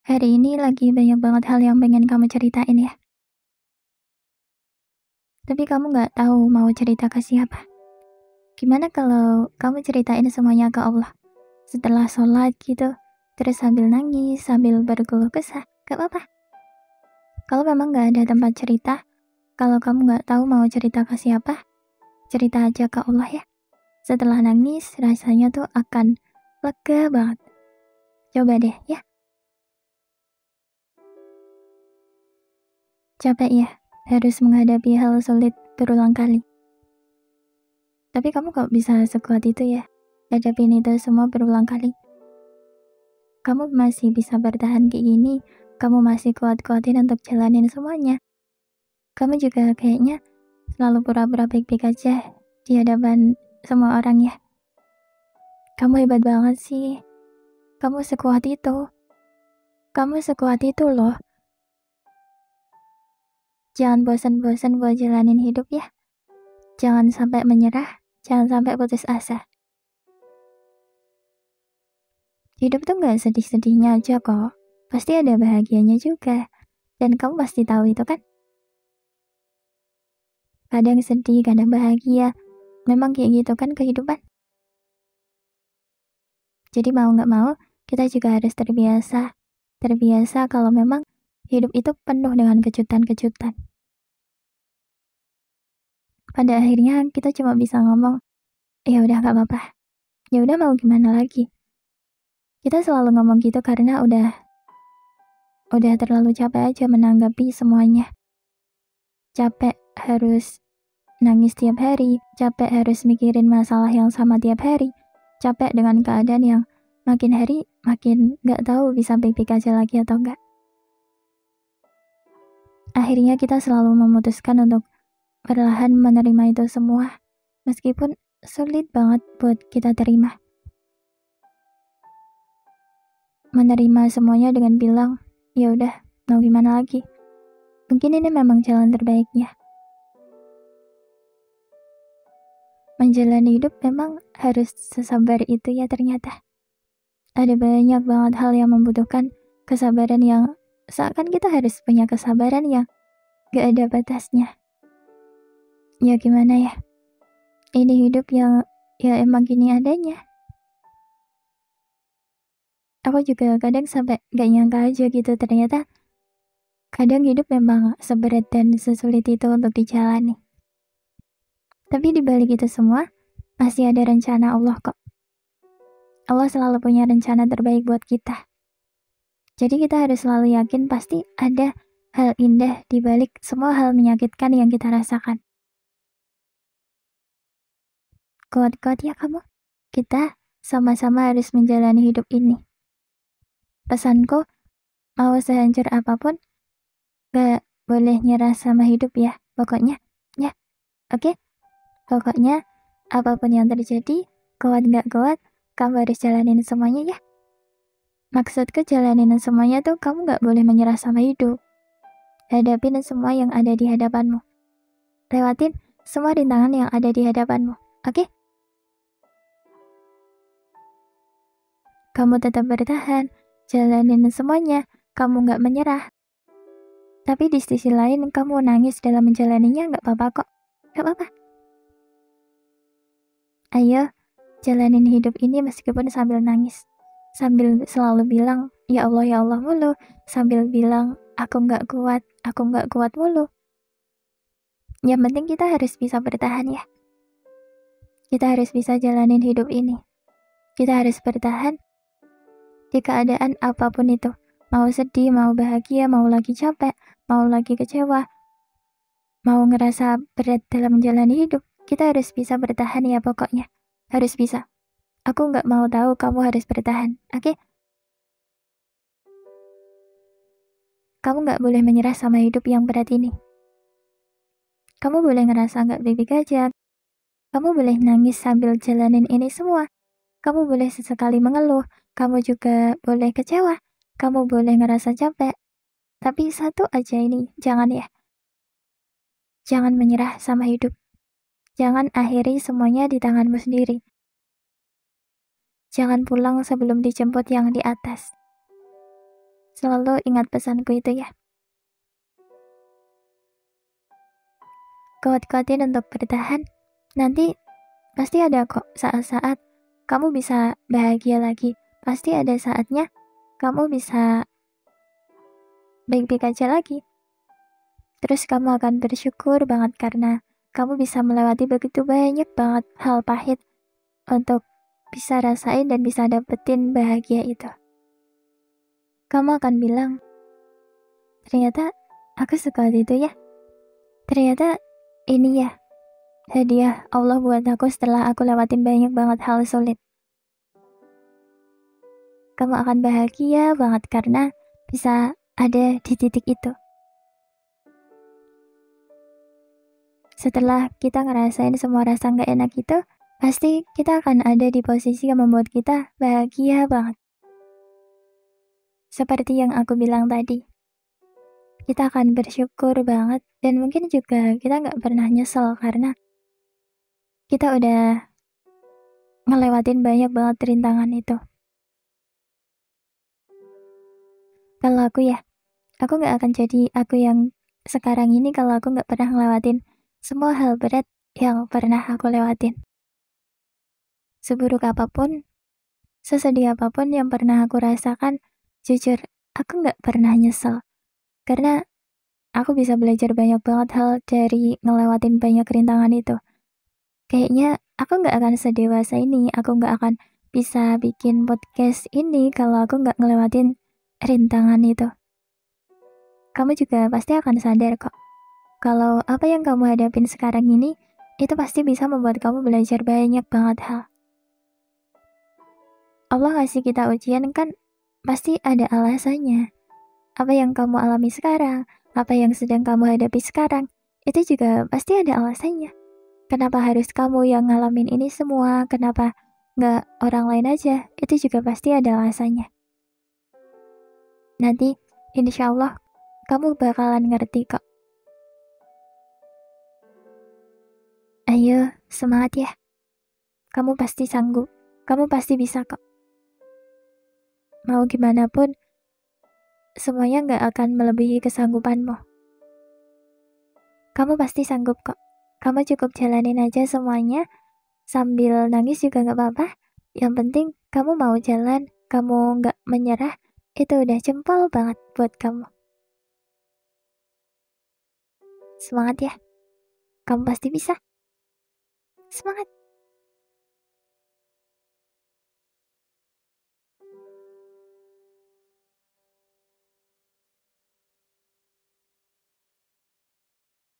Hari ini lagi banyak banget hal yang pengen kamu ceritain ya. Tapi kamu nggak tahu mau cerita ke siapa. Gimana kalau kamu ceritain semuanya ke Allah? Setelah sholat gitu, terus sambil nangis, sambil berkeluh kesah, gak apa-apa. Kalau memang nggak ada tempat cerita, kalau kamu nggak tahu mau cerita ke siapa, cerita aja ke Allah ya. Setelah nangis, rasanya tuh akan lega banget. Coba deh ya. Capek ya, harus menghadapi hal sulit berulang kali. Tapi kamu kok bisa sekuat itu ya, hadapin itu semua berulang kali. Kamu masih bisa bertahan kayak gini, kamu masih kuat-kuatin untuk jalanin semuanya. Kamu juga kayaknya selalu pura-pura baik-baik aja di hadapan semua orang ya. Kamu hebat banget sih, kamu sekuat itu. Kamu sekuat itu loh. Jangan bosan-bosan buat jalanin hidup ya. Jangan sampai menyerah, jangan sampai putus asa. Hidup tuh gak sedih-sedihnya aja kok. Pasti ada bahagianya juga. Dan kamu pasti tahu itu kan? Kadang sedih, kadang bahagia. Memang kayak gitu kan kehidupan. Jadi mau gak mau, kita juga harus terbiasa. Terbiasa kalau memang hidup itu penuh dengan kejutan-kejutan. Pada akhirnya kita cuma bisa ngomong, ya udah gak apa-apa. Ya udah mau gimana lagi? Kita selalu ngomong gitu karena udah terlalu capek aja menanggapi semuanya. Capek harus nangis tiap hari, capek harus mikirin masalah yang sama tiap hari, capek dengan keadaan yang makin hari makin gak tahu bisa baik-baik aja lagi atau enggak. Akhirnya kita selalu memutuskan untuk perlahan menerima itu semua, meskipun sulit banget buat kita terima. Menerima semuanya dengan bilang, ya udah, mau gimana lagi? Mungkin ini memang jalan terbaiknya. Menjalani hidup memang harus sesabar itu ya ternyata. Ada banyak banget hal yang membutuhkan kesabaran yang seakan kita harus punya kesabaran yang gak ada batasnya. Ya gimana ya? Ini hidup yang ya emang gini adanya. Aku juga kadang sampai gak nyangka aja gitu ternyata kadang hidup memang seberat dan sesulit itu untuk dijalani. Tapi di balik itu semua masih ada rencana Allah kok. Allah selalu punya rencana terbaik buat kita. Jadi kita harus selalu yakin pasti ada hal indah di balik semua hal menyakitkan yang kita rasakan. Kuat-kuat ya kamu. Kita sama-sama harus menjalani hidup ini. Pesanku, mau sehancur apapun, gak boleh nyerah sama hidup ya, pokoknya. Ya, oke? Pokoknya, apapun yang terjadi, kuat gak kuat, kamu harus jalanin semuanya ya. Maksudku jalanin semuanya tuh kamu gak boleh menyerah sama hidup. Hadapin semua yang ada di hadapanmu. Lewatin semua rintangan yang ada di hadapanmu, oke? Kamu tetap bertahan, jalanin semuanya, kamu gak menyerah. Tapi di sisi lain, kamu nangis dalam menjalaninya gak apa-apa kok. Gak apa-apa. Ayo, jalanin hidup ini meskipun sambil nangis. Sambil selalu bilang, ya Allah mulu. Sambil bilang, aku gak kuat mulu. Yang penting kita harus bisa bertahan ya. Kita harus bisa jalanin hidup ini. Kita harus bertahan di keadaan apapun itu. Mau sedih, mau bahagia, mau lagi capek, mau lagi kecewa, mau ngerasa berat dalam menjalani hidup. Kita harus bisa bertahan ya pokoknya. Harus bisa. Aku gak mau tahu kamu harus bertahan, oke? Kamu gak boleh menyerah sama hidup yang berat ini. Kamu boleh ngerasa gak baik-baik aja. Kamu boleh nangis sambil jalanin ini semua. Kamu boleh sesekali mengeluh. Kamu juga boleh kecewa. Kamu boleh ngerasa capek. Tapi satu aja ini, jangan ya. Jangan menyerah sama hidup. Jangan akhiri semuanya di tanganmu sendiri. Jangan pulang sebelum dijemput yang di atas. Selalu ingat pesanku itu ya. Kuat-kuatin untuk bertahan. Nanti pasti ada kok saat-saat kamu bisa bahagia lagi. Pasti ada saatnya kamu bisa baik-baik aja lagi. Terus kamu akan bersyukur banget karena kamu bisa melewati begitu banyak banget hal pahit untuk bisa rasain dan bisa dapetin bahagia itu. Kamu akan bilang, ternyata aku sekuat itu ya. Ternyata ini ya hadiah Allah buat aku setelah aku lewatin banyak banget hal sulit. Kamu akan bahagia banget karena bisa ada di titik itu. Setelah kita ngerasain semua rasa gak enak itu, pasti kita akan ada di posisi yang membuat kita bahagia banget. Seperti yang aku bilang tadi, kita akan bersyukur banget dan mungkin juga kita gak pernah nyesel karena kita udah ngelewatin banyak banget rintangan itu. Kalau aku ya, aku gak akan jadi aku yang sekarang ini kalau aku gak pernah ngelewatin semua hal berat yang pernah aku lewatin. Seburuk apapun, sesedih apapun yang pernah aku rasakan, jujur, aku gak pernah nyesel. Karena aku bisa belajar banyak banget hal dari ngelewatin banyak rintangan itu. Kayaknya aku gak akan sedewasa ini, aku gak akan bisa bikin podcast ini kalau aku gak ngelewatin rintangan itu. Kamu juga pasti akan sadar kok, kalau apa yang kamu hadapin sekarang ini, itu pasti bisa membuat kamu belajar banyak banget hal. Allah ngasih kita ujian kan pasti ada alasannya. Apa yang kamu alami sekarang, apa yang sedang kamu hadapi sekarang, itu juga pasti ada alasannya. Kenapa harus kamu yang ngalamin ini semua, kenapa nggak orang lain aja, itu juga pasti ada alasannya. Nanti, insya Allah, kamu bakalan ngerti kok. Ayo, semangat ya. Kamu pasti sanggup. Kamu pasti bisa kok. Mau gimana pun, semuanya nggak akan melebihi kesanggupanmu. Kamu pasti sanggup kok. Kamu cukup jalanin aja semuanya, sambil nangis juga nggak apa-apa. Yang penting kamu mau jalan, kamu nggak menyerah, itu udah jempol banget buat kamu. Semangat ya. Kamu pasti bisa. Semangat.